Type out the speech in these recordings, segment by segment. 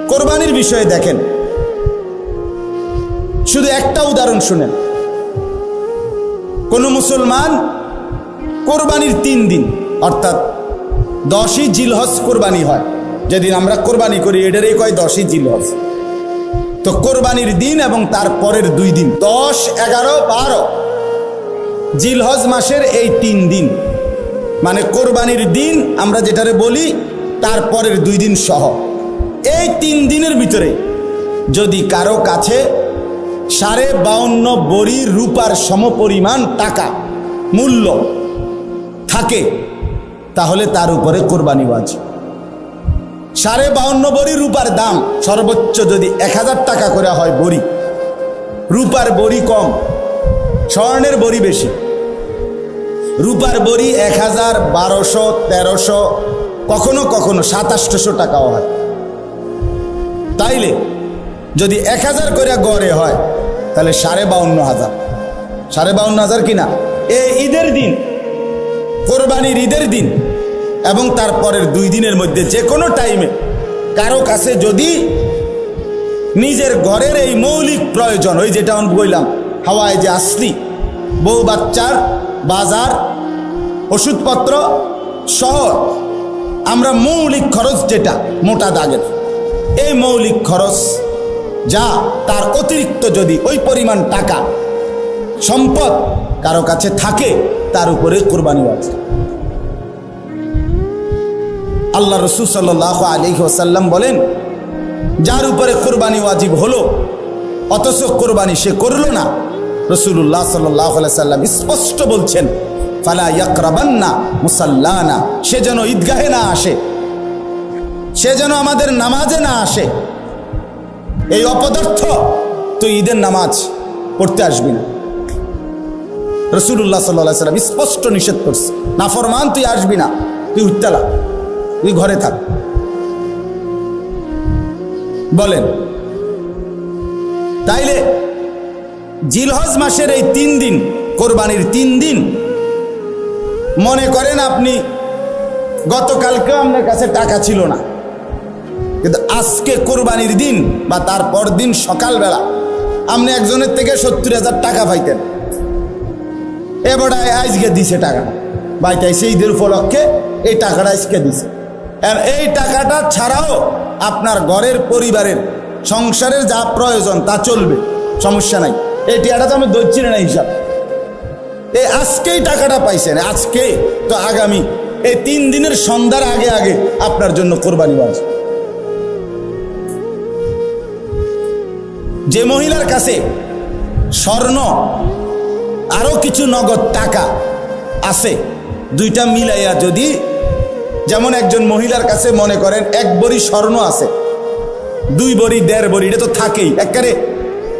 কোরবানির বিষয়ে দেখেন, শুধু একটা উদাহরণ শুনেন। কোন মুসলমান কোরবানির 3 দিন অর্থাৎ 10ই জিলহজ কোরবানি হয়, যেদিন আমরা কোরবানি করি এটারই কয় 10ই জিলহজ। তো কোরবানির দিন এবং তার পরের 2 দিন 10, 11, 12 জিলহজ মাসের এই 3 দিন, মানে কোরবানির দিন আমরা যেটারে বলি তার পরের 2 দিন সহ এই 3 দিনের ভিতরে যদি কারো কাছে 52.5 বড়ি রূপার সমপরিমাণ টাকা মূল্য থাকে তাহলে তার উপরে কোরবানি ওয়াজিব। 52.5 বড়ি রূপার দাম সর্বোচ্চ যদি 1000 টাকা করে হয় বড়ি, রূপার বড়ি কম, স্বর্ণের বড়ি বেশি। রূপার বড়ি 1000, 1200, 1300, কখনো কখনো 2700 টাকাও হয়। তাইলে যদি 1000 করে গড়ে হয় তাহলে 52,500, 52,500 কিনা এই ঈদের দিন, কোরবানির ঈদের দিন এবং তারপরের 2 দিনের মধ্যে যে কোনো টাইমে কারো কাছে যদি নিজের ঘরের এই মৌলিক প্রয়োজন, ওই যেটা আমি বললাম হাওয়ায় যে আসলি, বউ বাচ্চার বাজার, ওষুধপত্র সহ আমরা মৌলিক খরচ যেটা মোটা দাগের, এই মৌলিক খরচ যা তার অতিরিক্ত যদি ওই পরিমাণ টাকা সম্পদ কারো কাছে থাকে তার উপরে কোরবানি ওয়াজিব। আল্লাহ রাসূল সাল্লাল্লাহু আলাইহি ওয়াসাল্লাম বলেন, যার উপরে কোরবানি ওয়াজিব হলো অথচ কোরবানি সে করলো না, রাসূলুল্লাহ সাল্লাল্লাহু আলাইহি ওয়াসাল্লাম স্পষ্ট বলছেন, ফালা ইয়াকরাবান্না মুসাল্লানা, সে যেন ঈদগাহে না আসে, সে যেন আমাদের নামাজে না আসে। এই অপদার্থ তুই ঈদের নামাজ পড়তে আসবি না। রাসূলুল্লাহ সাল্লাল্লাহু আলাইহি ওয়াসাল্লাম স্পষ্ট নিষেধ করছে, নাফরমান তুই আসবি না, তুই উত্তালা, তুই ঘরে থাক। বলেন, তাইলে জিলহজ মাসের এই 3 দিন, কোরবানির 3 দিন, মনে করেন আপনি গতকালকেও আপনার কাছে টাকা ছিল না, কিন্তু আজকে কোরবানির দিন বা তারপর দিন সকালবেলা আপনি একজনের থেকে 70,000 টাকা পাইতেন, এবার আজকে দিছে টাকা বাইতে, সেই ঈদের উপলক্ষে এই টাকাটা আজকে দিছে। আর এই টাকাটা ছাড়াও আপনার ঘরের পরিবারের সংসারের যা প্রয়োজন তা চলবে, সমস্যা নাই। এই টাকাটা তো আমি ধরছি না হিসাব, এই আজকেই টাকাটা পাইছেন, আজকে তো আগামী এই 3 দিনের সন্ধ্যার আগে আগে আপনার জন্য কোরবানি ওয়াজিব। যে মহিলার কাছে স্বর্ণ আরো কিছু নগদ টাকা আছে, 2টা মিলাইয়া যদি, যেমন একজন মহিলার কাছে মনে করেন 1 বড়ি স্বর্ণ আছে, 2 বড়ি, 1.5 বড়ি, এটা তো থাকেই, একেবারে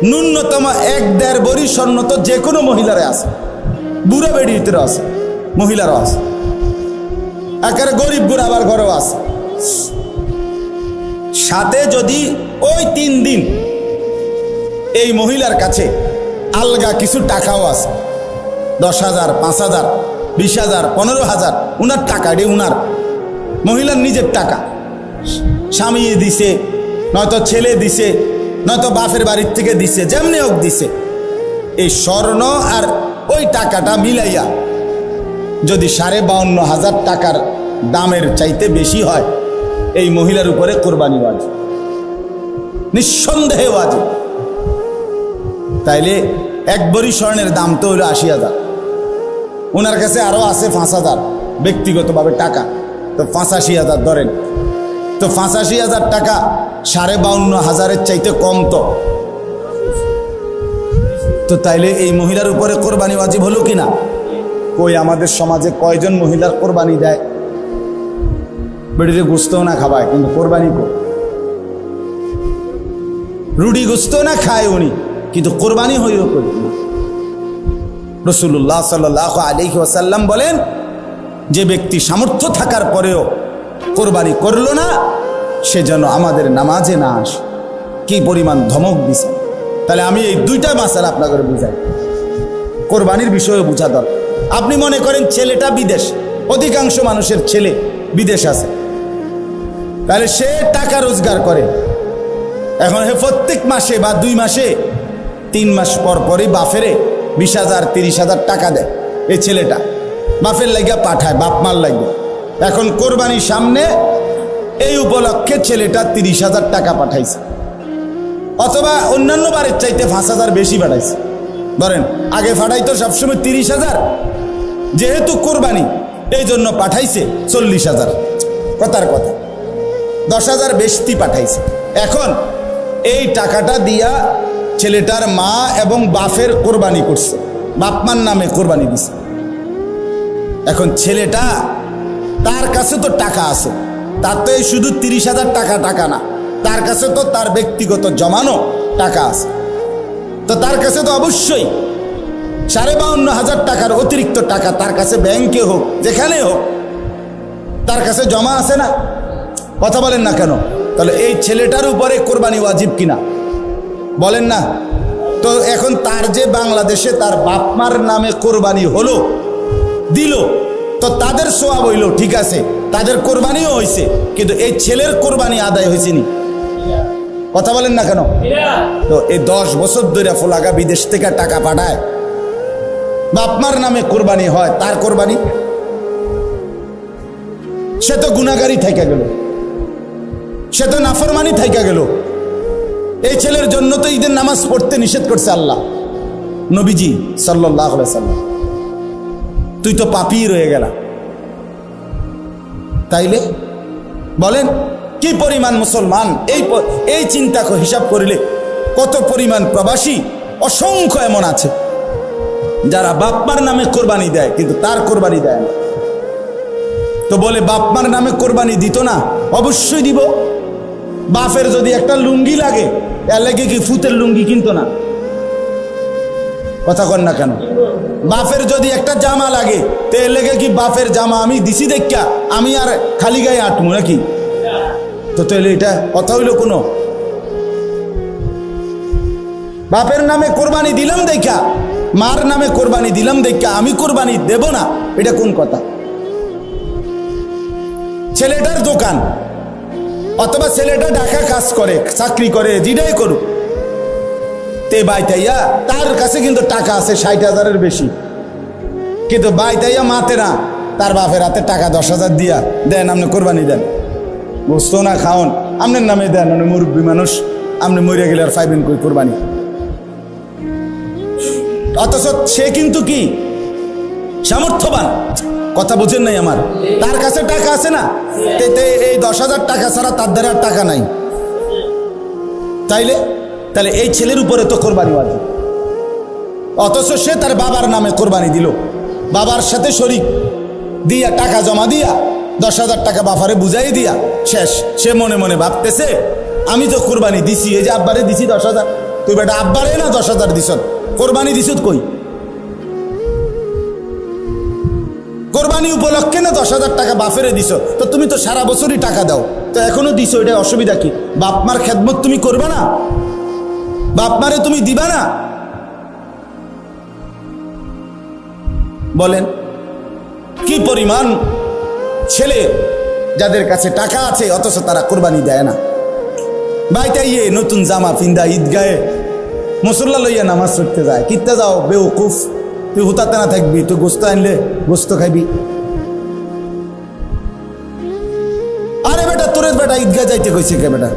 ন্যূনতম 1-1.5 বড়ি স্বর্ণ তো যে কোনো মহিলারে আছে, বুড়া বেড়ির ভিতরে আছে, মহিলারও আছে, একেবারে গরিব বুড়া আবার ঘরেও আছে। সাথে যদি ওই 3 দিন এই মহিলার কাছে আলগা কিছু টাকাও আছে, 10,000, 5,000, 20,000, 15,000, উনার টাকা, এটি উনার মহিলার নিজের টাকা, স্বামী দিছে, নয়তো ছেলে দিছে, নয়তো বাপের বাড়ির থেকে দিছে, যেমনি হোক দিছে, এই স্বর্ণ আর ওই টাকাটা মিলাইয়া যদি 52,500 টাকার দামের চাইতে বেশি হয়, এই মহিলার উপরে কোরবানি ওয়াজিব, নিঃসন্দেহে ওয়াজিব। তাইলে 1 বড়ি স্বর্ণের দাম তো হইল 80,000, ওনার কাছে আরো আছে 5,000 ব্যক্তিগতভাবে টাকা, তো 85,000 ধরেন, তো 85,000 টাকা 52,500-এর চাইতে কম তো তাইলে এই মহিলার উপরে কোরবানি ওয়াজিব হলো কিনা? কই আমাদের সমাজে কয়জন মহিলার কোরবানি দেয়? বেড়িতে গুস্তও না খাবায়, কিন্তু কোরবানি কো, রুটি গুস্তও না খায় উনি, কিন্তু কোরবানি হইও করি। রাসূলুল্লাহ সাল্লাল্লাহু আলাইহি ওয়াসাল্লাম বলেন, যে ব্যক্তি সামর্থ্য থাকার পরেও কোরবানি করলো না, সে যেন আমাদের নামাজে না আসে। কি পরিমাণ ধমক দিছে! তাহলে আমি এই 2টা মাসালা আপনাকে বুঝাই, কোরবানির বিষয়ে বুঝা দরকার। আপনি মনে করেন ছেলেটা বিদেশ, অধিকাংশ মানুষের ছেলে বিদেশ আছে, তাহলে সে টাকা রোজগার করে। এখন হে প্রত্যেক মাসে বা 2 মাসে 3 মাস পর পরই বাফেরে 20,000 30,000 টাকা দেয়। এই ছেলেটা বাপের লাগিয়া পাঠায়, বাপ মার লাগিয়া। এখন কোরবানির সামনে এই উপলক্ষে ছেলেটা 30,000 টাকা পাঠাইছে, অথবা অন্যান্য বারের চাইতে 5,000 বেশি পাঠাইছে। ধরেন আগে পাঠাইতো সবসময় 30,000, যেহেতু কোরবানি এই জন্য পাঠাইছে 40,000। কথার কথা 10,000 বেশি পাঠাইছে। এখন এই টাকাটা দিয়া ছেলেটার মা এবং বাপের কোরবানি করছে, বাপমার নামে কোরবানি দিছে। এখন ছেলেটা, তার কাছে তো টাকা আছে, তার তো এই শুধু 30,000 টাকা না, তার কাছে তো তার ব্যক্তিগত জমানো টাকা আছে। তো তার কাছে তো অবশ্যই 52,500 টাকার অতিরিক্ত টাকা তার কাছে ব্যাংকে হোক যেখানে হোক তার কাছে জমা আছে না? কথা বলেন না কেন? তাহলে এই ছেলেটার উপরে কোরবানি ওয়াজিব কিনা বলেন না? তো এখন তার যে বাংলাদেশে তার বাপমার নামে কোরবানি হলো, দিল, তো তাদের সোয়াব হইল, ঠিক আছে, তাদের কোরবানিও হয়েছে, কিন্তু এই ছেলের কোরবানি আদায় হয়েছে নি? কথা বলেন না কেন? তো এই 10 বছর ধরে ফোলাগা বিদেশ থেকে টাকা পাঠায়, বাপমার নামে কোরবানি হয়, তার কোরবানি সে তো গুনাহগারী থাইকা গেল, সে তো নাফরমানি থাইকা গেল। এই ছেলের জন্য তো ঈদের নামাজ পড়তে নিষেধ করছে আল্লাহ, নবীজি সাল্লাল্লাহু আলাইহি সাল্লাম। তুই তো পাপী রয়ে গেলা। তাইলে বলেন কি পরিমাণ মুসলমান, এই চিন্তা হিসাব করিলে কত পরিমাণ প্রবাসী অসংখ্য এমন আছে যারা বাপমার নামে কোরবানি দেয় কিন্তু তার কোরবানি দেয় না। তো বলে বাপমার নামে কোরবানি দিত না? অবশ্যই দিব। বাপের যদি একটা লুঙ্গি লাগে, এর লাগে কি ফুতের লুঙ্গি কিনতো না? কথা কন না কেন? বাপের যদি একটা জামা লাগে, তো এর লেগে কি বাপের জামা আমি দিছি দেখা আমি আর খালি গায়ে আটমু নাকি? তো তাহলে এটা কথা হইল কোনো? বাপের নামে কোরবানি দিলাম দেখা, মার নামে কোরবানি দিলাম দেখা আমি কোরবানি দেব না, এটা কোন কথা? ছেলেটার দোকান অথবা ছেলেটা ঢাকা কাজ করে, চাকরি করে, যেটাই করুক, তে বাইতাইয়া তার কাছে কিন্তু টাকা আছে 60,000-এর বেশি, কিন্তু বাইতাইয়া মাতে না, তার বাপের হাতে টাকা 10,000 দিয়া দেন, আপনি কোরবানি দেন, বুঝতো না খাওন আপনার নামে দেন, আপনি মুরব্বী মানুষ, আপনি মরিয়া গেলে আর পাইবেন কই কোরবানি? অথচ সে কিন্তু কি সামর্থ্যবান, কথা বুঝেন নাই আমার? তার কাছে টাকা আছে না, এই 10,000 টাকা ছাড়া তার দ্বারা আর টাকা নাই। তাহলে এই ছেলের উপরে তো কোরবানি ওয়াজিব, অথচ সে তার বাবার নামে কোরবানি দিল, বাবার সাথে শরীক দিয়া টাকা জমা দিয়া 10,000 টাকা বাবারে বুঝাই দিয়া শেষ। সে মনে মনে ভাবতেছে আমি তো কোরবানি দিছি, এই যে আব্বারে দিছি 10,000, তুই বেটা আব্বারে না 10,000 দিছ, কোরবানি দিছ কই? কোরবানি উপলক্ষে না 10,000 টাকা বাপেরে দিছ, তো তুমি তো সারা বছরই টাকা দাও, তো এখনো দিছ, এটা অসুবিধা কি? বাপমার খেদমত তুমি করবে না? বাপমারে তুমি দিবা না? বলেন কি পরিমাণ ছেলে যাদের কাছে টাকা আছে অথচ তারা কোরবানি দেয় না। বাইতাইয়ে নতুন জামা পিন্দা ঈদগাহে মুসল্লা লইয়া নামাজ পড়তে যায়, কিত্তে যাও বেউকুফ, তুই হুতাতে না থাকবি, তুই গোস্ত আনলে গোস্ত খাইবি। আরে বেটা তোরে বেটা ঈদগাহ যাইতে কইছে কে বেটা?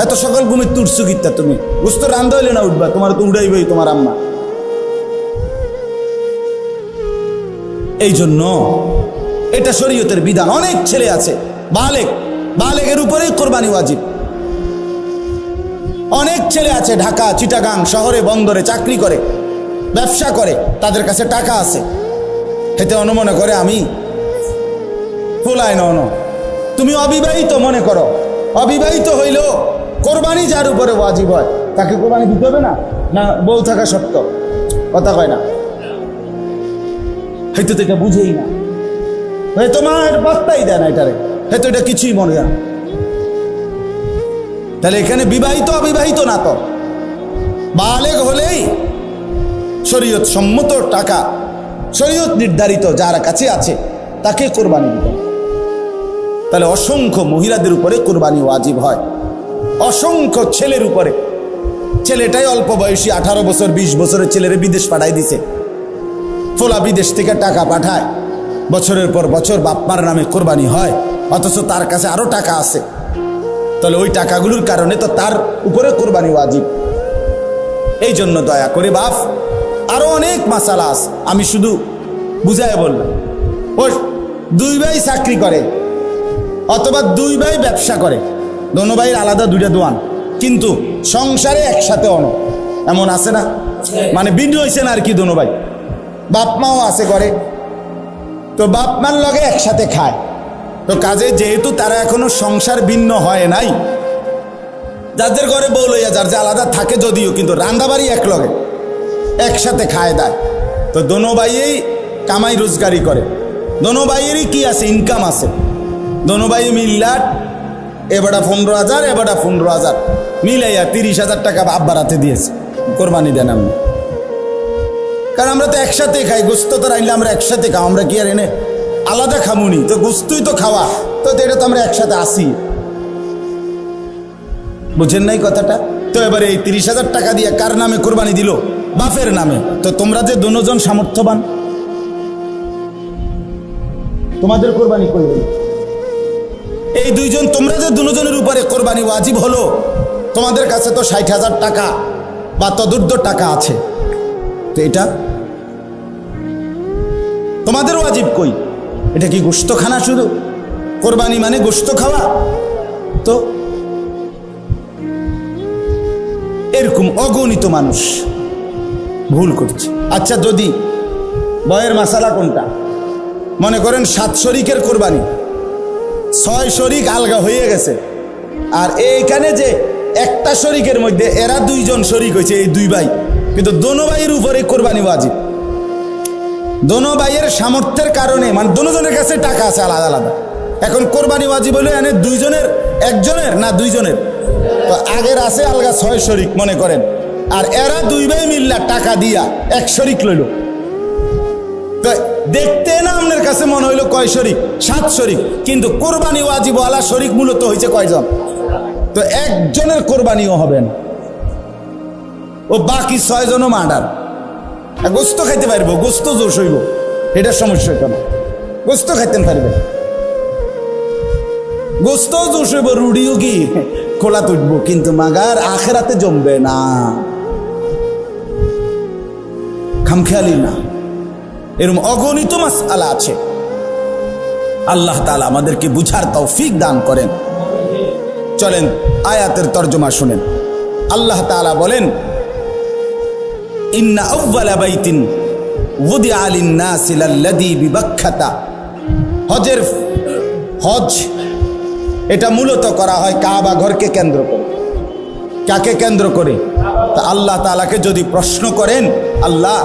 এত সকাল ঘুমে তুরছু কিত্তা তুমি? গোস্ত রান্ধা হইলে না উঠবা, তোমার তো উড়াইবই তোমার আম্মা। এই জন্য এটা শরীয়তের বিধান। অনেক ছেলে আছে বালেগের উপরেই কোরবানি ওয়াজিব। অনেক ছেলে আছে ঢাকা, চিটাগাং শহরে, বন্দরে চাকরি করে, ব্যবসা করে, তাদের কাছে টাকা আছে, এতে অনুমনে করে আমি ফুলায় ন। তুমি অবিবাহিত মনে করো, অবিবাহিত হইলেও কোরবানি যার উপরে ওয়াজিব হয় তাকে কোরবানি দিতে হবে না? না বউ থাকা সত্য? কথা কয় না, হয়তো তো এটা বুঝেই না, তোমার বার্তাই দেয় না এটারে, হয়তো এটা কিছুই মনে না। তাহলে এখানে বিবাহিত অবিবাহিত না, তো বালেগ হলেই শরীয়ত সম্মত টাকা, শরীয়ত নির্ধারিত যার কাছে আছে তাকে কোরবানি দিতে। তাহলে অসংখ্য মহিলাদের উপরে কোরবানি ওয়াজিব হয়, অসংখ্য ছেলের উপরে। ছেলেটাই অল্প বয়সী 18 বছর 20 বছরের ছেলেরে বিদেশ পাঠাই দিছে, ফোলা বিদেশ থেকে টাকা পাঠায়, বছরের পর বছর বাপমার নামে কোরবানি হয়, অথচ তার কাছে আরো টাকা আছে। তাহলে ওই টাকাগুলোর কারণে তো তার উপরে কোরবানি ওয়াজিব। এই জন্য দয়া করে বাপ, আরো অনেক মাসালা আছে, আমি শুধু বুঝায় বললাম। ও 2 ভাই চাকরি করে অথবা 2 ভাই ব্যবসা করে, দোনো ভাইয়ের আলাদা 2টা দোয়ান, কিন্তু সংসারে একসাথে এমন আছে না? মানে ভিন্ন হয়েছে না আর কি, দোনো ভাই বাপ মাও আছে করে, তো বাপ মার লগে একসাথে খায়। তো কাজে যেহেতু তারা এখনো সংসার ভিন্ন হয় নাই, যাদের ঘরে বউ লইয়া যার যে আলাদা থাকে যদিও, কিন্তু রান্দাবাড়ি এক লগে একসাথে খায় দেয়। তো দোনো ভাইয়েই কামাই রোজগারি করে, দোনো ভাইয়েরই কি আছে, ইনকাম আছে। দোনো ভাই মিল্লাট, এবারটা 15,000 এবারটা 15,000 মিলাইয়া 30,000 টাকা আব্বার দিয়েছে, কোরবানি দেন আপনি। কারণ আমরা তো একসাথে খাই, গোস্ত তো রাইলে আমরা একসাথে খাও, আমরা কি আর এনে আলাদা খামুনি? তো গোস্তই তো খাওয়া, তো এটা তো আমরা একসাথে আসি, বুঝেন নাই কথাটা? তো এবারে এই 30,000 টাকা দিয়ে কার নামে কোরবানি দিল? বাপের নামে। তো তোমরা যে দুজন সামর্থ্যবান, তোমাদের কোরবানি করবে এই 2 জন, তোমরা যে 2 জনের উপরে কোরবানি ওয়াজিব হলো, তোমাদের কাছে তো 60,000 টাকা বা তদুর্ধ্ব টাকা আছে, তো এটা তোমাদের ওয়াজিব কই? এটা কি গোশত খানা? শুধু কোরবানি মানে গোশত খাওয়া? তো এরকম অগণিত মানুষ ভুল করছে। আচ্ছা, যদি বয়ের মাসালা কোনটা? মনে করেন 7 শরিকের কোরবানি, 6 শরিক আলগা হয়ে গেছে, আর এইখানে যে একটা শরিকের মধ্যে এরা 2 জন শরিক হয়েছে, এই 2 ভাই, কিন্তু দোনো ভাইয়ের উপরে কোরবানি ওয়াজিব। দোনো ভাইয়ের সামর্থ্যের কারণে, মানে দোনো জনের কাছে টাকা আছে আলাদা আলাদা, এখন কোরবানি ওয়াজিব হলে এনে 2 জনের, একজনের না 2 জনের? তো আগের আছে আলগা 6 শরিক মনে করেন, আর এরা 2 ভাই মিল্লা টাকা দিয়া 1 শরিক লইল। তো দেখতে না আপনার কাছে মনে হইলো কয় শরিক? 7 শরিক, কিন্তু কোরবানি ওয়াজিব ওয়ালা শরিক মূলত হয়েছে কয়জন? তো একজনের কোরবানিও হবে না, ও বাকি 6 জনও মার্ডার। গোস্ত খাইতে পারবো, গোস্ত জোশ হইব, এটার সমস্যা কেন? গোস্ত খাইতে পারবে, গোস্ত জোশ হইব, রুডিও কি খোলা তুটবো, কিন্তু মাগার আখেরাতে জমবে না, খামখেয়ালি না। এরকম অগণিত মাসআলা আছে। আল্লাহ তাআলা আমাদেরকে বুঝার তৌফিক দান করেন। চলেন আয়াতের তর্জমা শুনেন। আল্লাহ তাআলা বলেন, ইন্না আউওয়ালা বাইতিন ওয়ুদিআ লিন-নাসি লাল্লাযী বিবাক্কাতা। হজ এটা মূলত করা হয় কাবা ঘরকে কেন্দ্র করে। কাকে কেন্দ্র করে? তা আল্লাহ তাআলাকে যদি প্রশ্ন করেন, আল্লাহ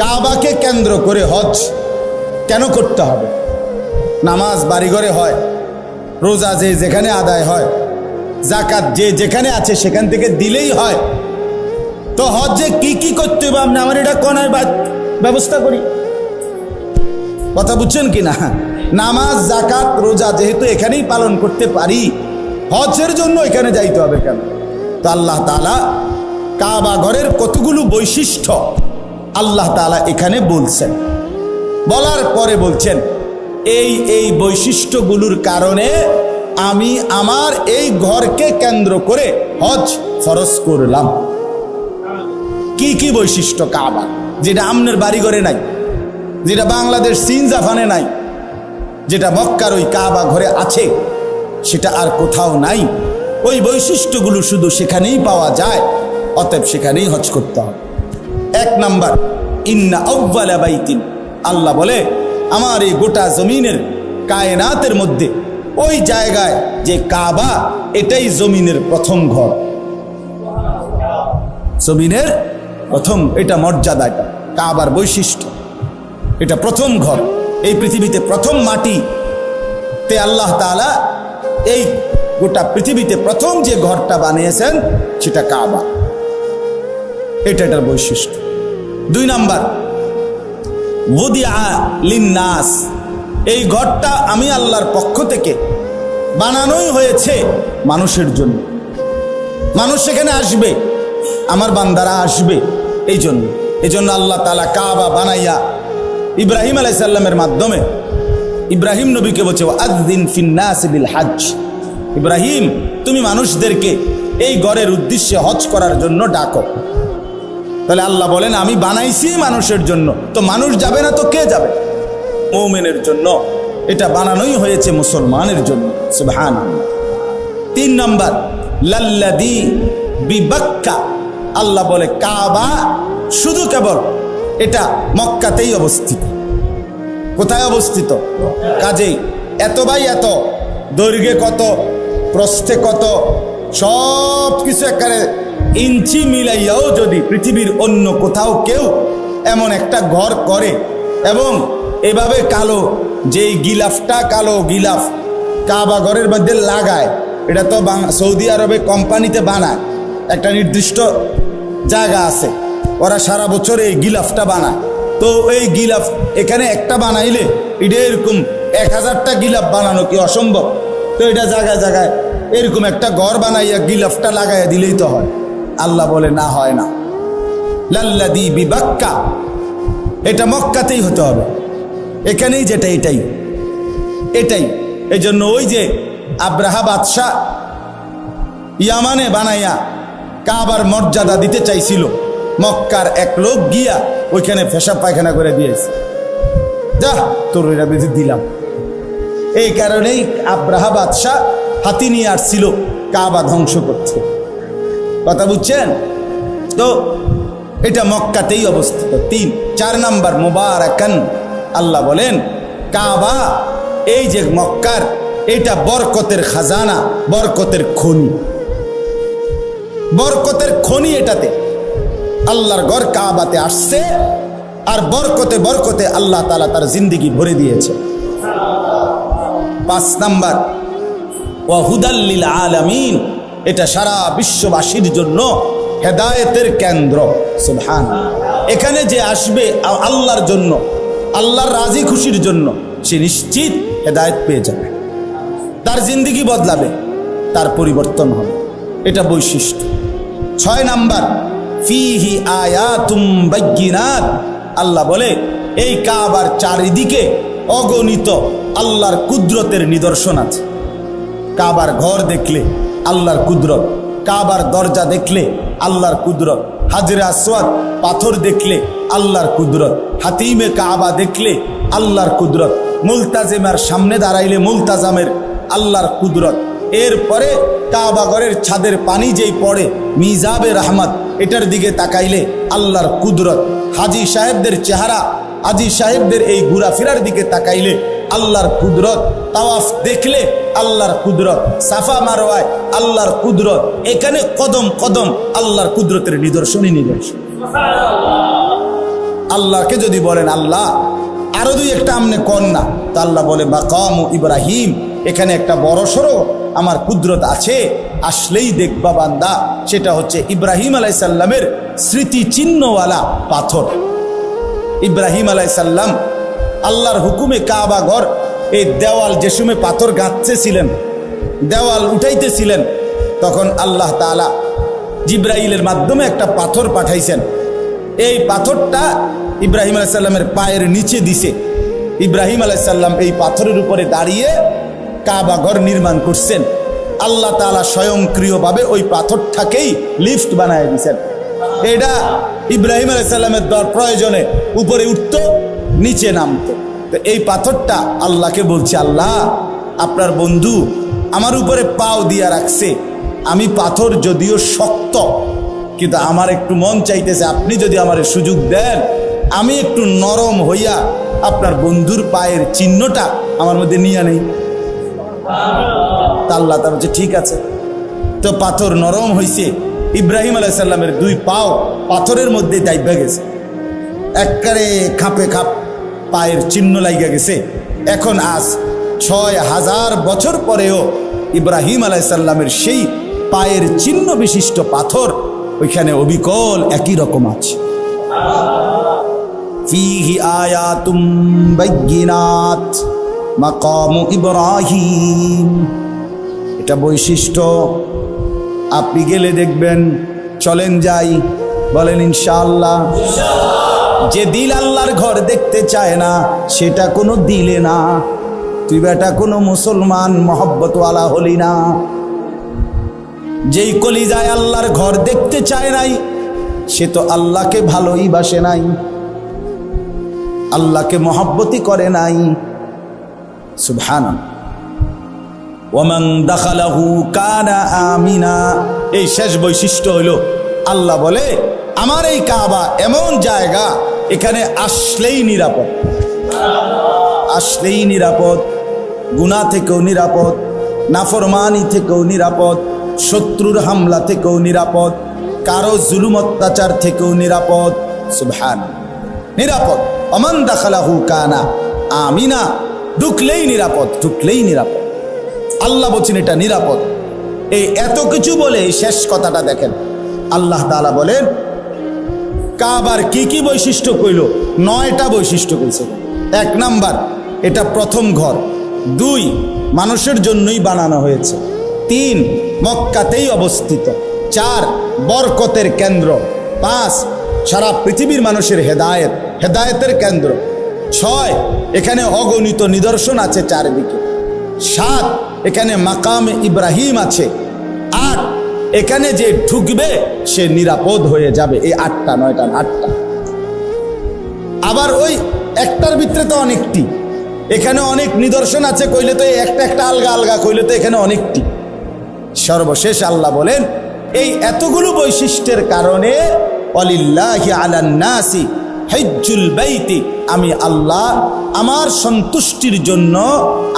কাবাকে কেন্দ্র করে হজ কেন করতে হবে? নামাজ বাড়িঘরে হয়, রোজা যে যেখানে আদায় হয়, যাকাত যে যেখানে আছে সেখান থেকে দিলেই হয়, তো হজে কি কি করতে হবে আপনি আমার এটা কোনায় ব্যবস্থা করি। কথা বুঝছেন কি না? নামাজ যাকাত রোজা যেহেতু এখানেই পালন করতে পারি, হজের জন্য এখানে যাইতে হবে কেন? তো আল্লাহ তাআলা কাবা ঘরের কতগুলো বৈশিষ্ট্য আল্লাহ তাআলা এখানে বলছেন, বলার পরে বলছেন এই বৈশিষ্ট্যগুলোর কারণে আমি আমার এই ঘরকে কেন্দ্র করে হজ ফরজ করলাম। কি কি বৈশিষ্ট্য কাবা, যেটা আমনের বাড়ি ঘরে নাই, যেটা বাংলাদেশ চীন জাপানে নাই, যেটা মক্কার ওই কাবা ঘরে আছে, সেটা আর কোথাও নাই। ওই বৈশিষ্ট্যগুলো শুধু সেখানেই পাওয়া যায়, অতএব সেখানেই হজ করতে হবে। 1 নাম্বার, ইন্না আউওয়ালা বাইতিন, আল্লাহ বলে আমার এই গোটা জমিনের কায়নাতের মধ্যে ওই জায়গায় যে কাবা, এটাই জমিনের প্রথম ঘর, জমিনের প্রথম, এটা মর্যাদা, এটা কাবার বৈশিষ্ট্য, এটা প্রথম ঘর। এই পৃথিবীতে প্রথম মাটি তে আল্লাহ তাআলা এই গোটা পৃথিবীতে প্রথম যে ঘরটা বানিয়েছেন সেটা কাবা, এটা এটার বৈশিষ্ট্য। 2 নাম্বার, ওয়ুদিআ লিন-নাস, এই ঘরটা আমি আল্লাহর পক্ষ থেকে বানানোই হয়েছে মানুষের জন্য। মানুষ সেখানে আসবে, আমার বান্দারা আসবে, এই জন্য আল্লাহ তাআলা কাবা বানাইয়া ইব্রাহিম আলাইহিস সালামের মাধ্যমে ইব্রাহিম নবীকে বলছে আযযিন ফিন নাস বিল হজ, ইব্রাহিম তুমি মানুষদেরকে এই ঘরের উদ্দেশ্যে হজ করার জন্য ডাকো। তাহলে আল্লাহ বলেন আমি বানাইছি মানুষের জন্য, তো মানুষ যাবে না তো কে যাবে? মুমিনের জন্য এটা বানানোই হয়েছে মুসলমানের জন্য। সুবহানাল্লাহ। 3 নাম্বার লাল্লাযী বিবাক্কা, আল্লাহ বলে কাবা শুধু কেবল এটা মক্কাতেই অবস্থিত। কোথায় অবস্থিত? কাজেই এত বাই এত, দৈর্ঘ্যে কত, প্রস্থে কত, সব কিছু একেবারে ইঞ্চি মিলাইয়াও যদি পৃথিবীর অন্য কোথাও কেউ এমন একটা ঘর করে এবং এভাবে কালো যেই গিলাফটা, কালো গিলাফ কাবা ঘরের মধ্যে লাগায়, এটা তো সৌদি আরবে কোম্পানিতে বানায়, একটা নির্দিষ্ট জায়গা আছে, ওরা সারা বছর এই গিলাফটা বানায়। তো এই গিলাফ এখানে একটা বানাইলে এটা এরকম 1000টা গিলাফ বানানো কি অসম্ভব? তো এটা জায়গায় জায়গায় এরকম একটা ঘর বানাইয়া গিলাফটা লাগাইয়া দিলেই তো হয়। আল্লাহ বলে না, হয় না। লাল্লাযী বিবাক্কা, এটা মক্কাতেই হতে হবে, এখানেই যেটা এটাই। এই জন্য ওই যে আব্রাহা বাদশাহ ইয়ামানে বানাইয়া কাবার মর্যাদা দিতে চাইছিল, মক্কার এক লোক গিয়া ওইখানে পেশাব পায়খানা করে দিয়েছে, যা তোর ওইটা বেঁধে দিলাম। এই কারণেই আব্রাহা বাদশাহ হাতি নিয়ে আসছিল কাবা ধ্বংস করতে। কথা বুঝছেন তো? এটা মক্কাতেই অবস্থিত। 4 নাম্বার মুবারাকান, আল্লাহ বলেন কাবা এই যে মক্কার, এটা বরকতের খাজানা, বরকতের খনি, বরকতের খনি। এটাতে আল্লাহর ঘর কাবাতে আসছে আর বরকতে বরকতে আল্লাহ তাআলা তার জিন্দেগি ভরে দিয়েছে। 5 নাম্বার ওয়া হুদাল লিল আলামিন, এটা সারা বিশ্ববাসীর জন্য হেদায়েতের কেন্দ্র। সুবহানাল্লাহ। এখানে যে আসবে আল্লাহর জন্য, আল্লাহর রাজি খুশির জন্য, সে নিশ্চিত হেদায়েত পেয়ে যাবে, তার জিন্দেগি বদলাবে, তার পরিবর্তন হবে। এটা বৈশিষ্ট্য। 6 নাম্বার ফিহি আয়াতুম বাইয়িনাত, আল্লাহ বলে এই কাবার চারিদিকে অগণিত আল্লাহর কুদরতের নিদর্শন আছে। কাবার ঘর দেখলে আল্লাহর কুদরত, কাবার দরজা দেখলে আল্লাহর কুদরত, হাজরে আসওয়াদ পাথর দেখলে আল্লাহর কুদরত, হাতিমে কাবা দেখলে আল্লাহর কুদরত, মুলতাজিমের সামনে দাঁড়াইলে মুলতাজামের আল্লাহর কুদরত। এরপরে কাবা ঘরের ছাদের পানি যেই পড়ে মিজাবে রহমত, এটার দিকে তাকাইলে আল্লাহর কুদরত। হাজি সাহেবদের চেহারা, হাজি সাহেবদের এই ঘোরাফেরার দিকে তাকাইলে আল্লাহর কুদরত। তাওয়াফ দেখলে আল্লাহর কুদরত, সাফা মারওয়ায় আল্লাহর কুদরত। এখানে কদম কদম আল্লাহর কুদরতের নিদর্শনই নিদর্শন। আল্লাহকে যদি বলেন আল্লাহ আরো 2-1টা আমনে কন না, তা আল্লাহ বলে মাকামু ইব্রাহিম, এখানে একটা বড় সড়ো আমার কুদরত আছে, আসলেই দেখবা বান্দা। সেটা হচ্ছে ইব্রাহিম আলাইহিস সালামের স্মৃতি চিহ্নওয়ালা পাথর। ইব্রাহিম আলাইহিস সালাম আল্লাহর হুকুমে কাবা ঘর এই দেওয়াল যে সময় পাথর গাঁথতেছিলেন, দেওয়াল উঠাইতেছিলেন, তখন আল্লাহ তাআলা জিব্রাইলের মাধ্যমে একটা পাথর পাঠাইছেন। এই পাথরটা ইব্রাহিম আলাইহিস সালামের পায়ের নিচে দিছে। ইব্রাহিম আলাইহিস সালাম এই পাথরের উপরে দাঁড়িয়ে কাবা ঘর নির্মাণ করছেন। আল্লাহ তাআলা স্বয়ংক্রিয়ভাবে ওই পাথরটাকেই লিফট বানায় দিয়েছেন। এটা ইব্রাহিম আলাইহিস সালামের প্রয়োজনে উপরে উঠতো, নিচে নামতো। তো এই পাথরটা আল্লাহকে বলছে, আল্লাহ আপনার বন্ধু আমার উপরে পাও দিয়া রাখছে, আমি পাথর যদিও শক্ত, কিন্তু আমার একটু মন চাইতেছে আপনি যদি আমার সুযোগ দেন, আমি একটু নরম হইয়া আপনার বন্ধুর পায়ের চিহ্নটা আমার মধ্যে নিয়ে নেই। আল্লাহ তার বলছে ঠিক আছে। তো পাথর নরম হইছে, ইব্রাহিম আলাইহিস সালামের 2 পাও পাথরের মধ্যে দাইবা গেছে, একবারে খাপে খাপ পায়ের চিহ্ন লাইগা গেছে। এখন আজ 6000 বছর পরেও ইব্রাহিম আলাইহিস সালামের সেই পায়ের চিহ্ন বিশিষ্ট পাথর ওইখানে অবিকল একই রকম আছে। ফিহি আয়াতুম বাইয়িনাত মাকামু ইব্রাহিম, একটা বৈশিষ্ট্য আপনি গেলে দেখবেন। চলেন যাই, বলেন ইনশাআল্লাহ। যে দিল আল্লাহর ঘর দেখতে চায় না সেটা কোনো দিলে না। তুই বেটা কোনো মুসলমান মহব্বতওয়ালা হলি না। যেই কলিজায় আল্লাহর ঘর দেখতে চায় নাই সে তো আল্লাহকে ভালোই বাসে নাই, আল্লাহকে মহব্বতই করে নাই। সুবহানাল্লাহ। ওয়ামান দাখালাহু কানা আমিনা। এই শেষ বৈশিষ্ট্য হইল, আল্লাহ বলে আমার এই কাবা এমন জায়গা, এখানে আসলেই নিরাপদ, আসলেই নিরাপদ, গুনাহ থেকেও নিরাপদ, নাফরমানি থেকেও নিরাপদ, শত্রুর হামলা থেকেও নিরাপদ, কারো জুলুম অত্যাচার থেকেও নিরাপদ। সুবহানাল্লাহ, নিরাপদ। ওমান দাখালাহু কানা আমিনা, ঢুকলেই নিরাপদ, ঢুকলেই নিরাপদ। আল্লাহ বলছেন এটা নিরাপদ। এই এত কিছু বলে শেষ কথাটা দেখেন, আল্লাহ তাআলা বলেন কাবার কি কি বৈশিষ্ট্য কইল? 9টা বৈশিষ্ট্য কইছে। 1 নাম্বার, এটা প্রথম ঘর। 2, মানুষের জন্যই বানানো হয়েছে। 3, মক্কাতেই অবস্থিত। 4, বরকতের কেন্দ্র। 5, সারা পৃথিবীর মানুষের হেদায়েতের কেন্দ্র। 6, এখানে অগণিত নিদর্শন আছে চারিদিকে। 7, এখানে মাকাম ইব্রাহিম আছে। 8, এখানে যে ঢুকবে সে নিরাপদ হয়ে যাবে। এই 8টা, 9টা, 8টা। আবার ওই একটার ভিতরে তো অনেকটি, এখানে অনেক নিদর্শন আছে কইলে তো একটা একটা আলগা আলগা কইলে তো এখানে অনেকটি। সর্বশেষ আল্লাহ বলেন এই এতগুলো বৈশিষ্ট্যের কারণে ওয়ালিল্লাহি আলান নাসি হিজ্জুল বাইতি, আমি আল্লাহ আমার সন্তুষ্টির জন্য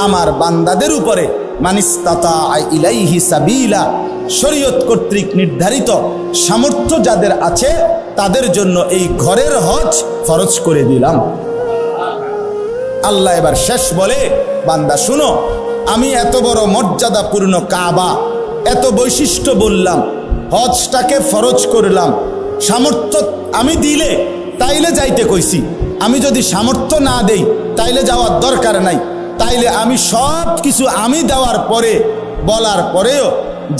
আমার বান্দাদের উপরে মানিস্তাতা ইলাইহি সাবিলা, শরীয়ত কর্তৃক নির্ধারিত সামর্থ্য যাদের আছে তাদের জন্য এই ঘরের হজ ফরজ করে দিলাম। আল্লাহ এবার শেষ বলে, বান্দা শুনো, আমি এত বড় মর্যাদাপূর্ণ কাবা, এত বৈশিষ্ট্য বললাম, হজটাকে ফরজ করলাম। সামর্থ্য আমি দিলে তাইলে যাইতে কইছি, আমি যদি সামর্থ্য না দেই তাইলে যাওয়ার দরকার নাই। তাইলে আমি সব কিছু আমি দেওয়ার পরে, বলার পরেও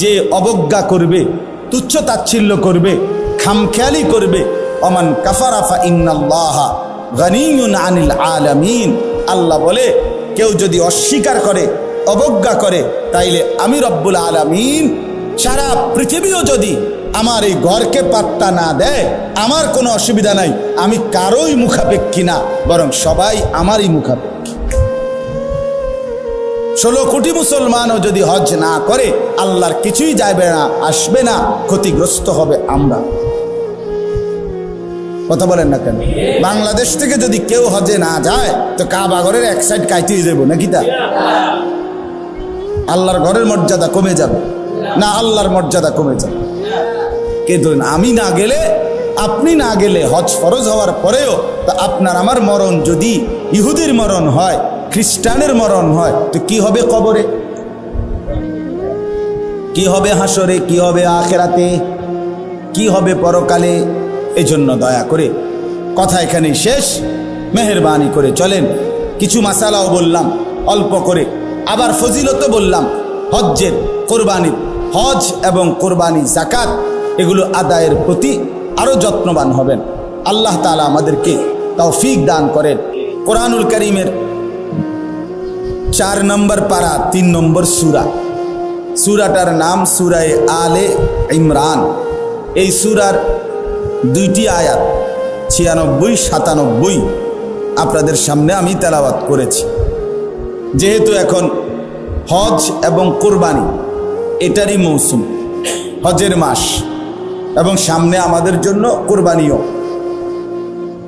যে অবজ্ঞা করবে, তুচ্ছ তাচ্ছিল্য করবে, খামখেয়ালি করবে, ওমান কাফারা ফা ইন্নাল্লাহা গানিয়ুন আনিল আলামিন, আল্লাহ বলে কেউ যদি অস্বীকার করে, অবজ্ঞা করে, তাইলে আমি রব্বুল আলামিন সারা পৃথিবীও যদি আমার এই ঘরকে পাত্তা না দেয় আমার কোনো অসুবিধা নাই, আমি কারোই মুখাপেক্ষী না, বরং সবাই আমারই মুখাপেক্ষী। 16 কোটি মুসলমানও যদি হজ না করে আল্লাহর কিছুই যাবে না, আসবে না, ক্ষতিগ্রস্ত হবে আমরা। কথা বলেন না কেন? বাংলাদেশ থেকে যদি কেউ হজে না যায় তো কাবা ঘরের এক সাইড কাইতেই যাবো নাকি? তা আল্লাহর ঘরের মর্যাদা কমে যাবে না? আল্লাহর মর্যাদা কমে যাবে। কিন্তু আমি না গেলে, আপনি না গেলে, হজ ফরজ হওয়ার পরেও তা আপনার আমার মরণ যদি ইহুদির মরণ হয়, খ্রিস্টানের মরণ হয়, তো কি হবে কবরে, কি হবে হাসরে, কি হবে আখেরাতে, কি হবে পরকালে? এজন্য দয়া করে কথা এখানেই শেষ। মেহেরবানি করে চলেন, কিছু মাসালাও বললাম অল্প করে, আবার ফজিলতও বললাম হজ্জের, কোরবানির। হজ এবং কোরবানি, যাকাত এগুলো আদায়ের প্রতি আরো যত্নবান হবেন। আল্লাহ তাআলা আমাদেরকে তৌফিক দান করেন। কোরআনুল কারীমের 4 নম্বর পারা 3 নম্বর সূরা, সূরাটার নাম সূরায়ে আলে ইমরান। এই সূরার 2টি আয়াত 96-97 আপনাদের সামনে আমি তেলাওয়াত করেছি। যেহেতু এখন হজ এবং কোরবানি এটারই মৌসুম, হজের মাস, এবং সামনে আমাদের জন্য কোরবানিও,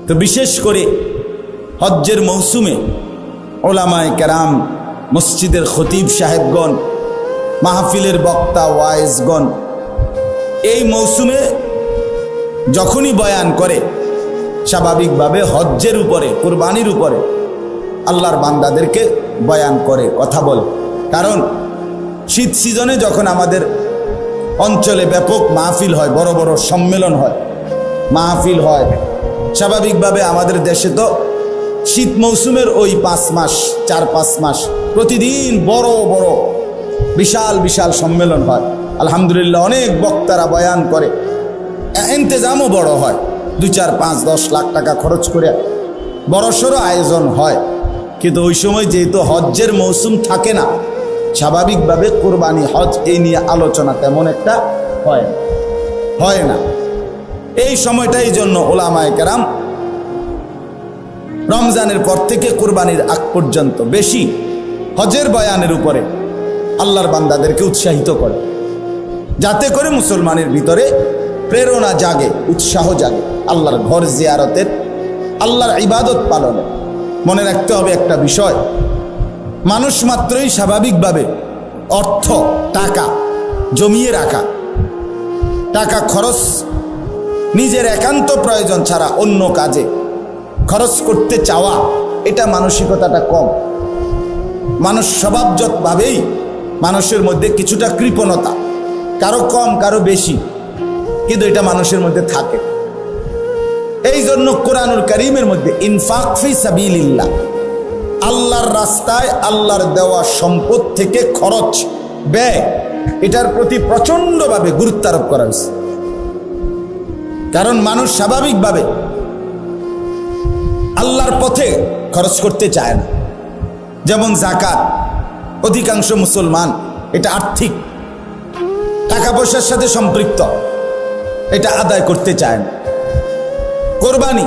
তো বিশেষ করে হজ্জের মৌসুমে ওলামায়ে কেরাম, মসজিদের খতিব সাহেবগণ, মাহফিলের বক্তা ওয়াইজগণ এই মৌসুমে যখনই বয়ান করে স্বাভাবিকভাবে হজ্জের উপরে, কোরবানির উপরে আল্লাহর বান্দাদেরকে বয়ান করে, কথা বলে। কারণ শীত সিজনে যখন আমাদের অঞ্চলে ব্যাপক মাহফিল হয়, বড় বড় সম্মেলন হয়, মাহফিল হয়, স্বাভাবিকভাবে আমাদের দেশে তো শীত মৌসুমের ওই 5 মাস, 4-5 মাস প্রতিদিন বড় বড় বিশাল বিশাল সম্মেলন হয়, আলহামদুলিল্লাহ। অনেক বক্তারা বয়ান করে, ইন্তেজামও বড় হয়, 2, 4, 5, 10 লাখ টাকা খরচ করে বড়সড় আয়োজন হয়। কিন্তু ওই সময় যেহেতু হজ্জের মৌসুম থাকে না, স্বাভাবিকভাবে কোরবানি হজ এই নিয়ে আলোচনা তেমন একটা হয় না। এই সময়টাই জন্য ওলামায়ে কেরাম রমজানের পর থেকে কোরবানির আগ পর্যন্ত বেশি হজের বয়ানের উপরে আল্লাহর বান্দাদেরকে উৎসাহিত করে, যাতে করে মুসলমানের ভিতরে প্রেরণা জাগে, উৎসাহ জাগে আল্লাহর ঘর জিয়ারতের, আল্লাহর ইবাদত পালনে। মনে রাখতে হবে একটা বিষয়, মানুষ মাত্রই স্বাভাবিকভাবে অর্থ টাকা জমিয়ে রাখা, টাকা খরচ নিজের একান্ত প্রয়োজন ছাড়া অন্য কাজে খরচ করতে চাওয়া, এটা মানসিকতাটা কম। মানুষ স্বভাবজতভাবেই মানুষের মধ্যে কিছুটা কৃপণতা, কারো কম কারো বেশি, কিন্তু এটা মানুষের মধ্যে থাকে। এই জন্য কোরআনুল কারীমের মধ্যে ইনফাক ফি সাবিলিল্লাহ, আল্লাহর রাস্তায় আল্লাহর দেওয়া সম্পদ থেকে খরচ ব্যয়, এটার প্রতি প্রচণ্ডভাবে গুরুত্ব আরোপ করা হয়েছে। কারণ মানুষ স্বাভাবিকভাবে আল্লাহর পথে খরচ করতে চায় না। যেমন যাকাত, অধিকাংশ মুসলমান এটা আর্থিক টাকা পয়সার সাথে সম্পৃক্ত, এটা আদায় করতে চায় না। কোরবানি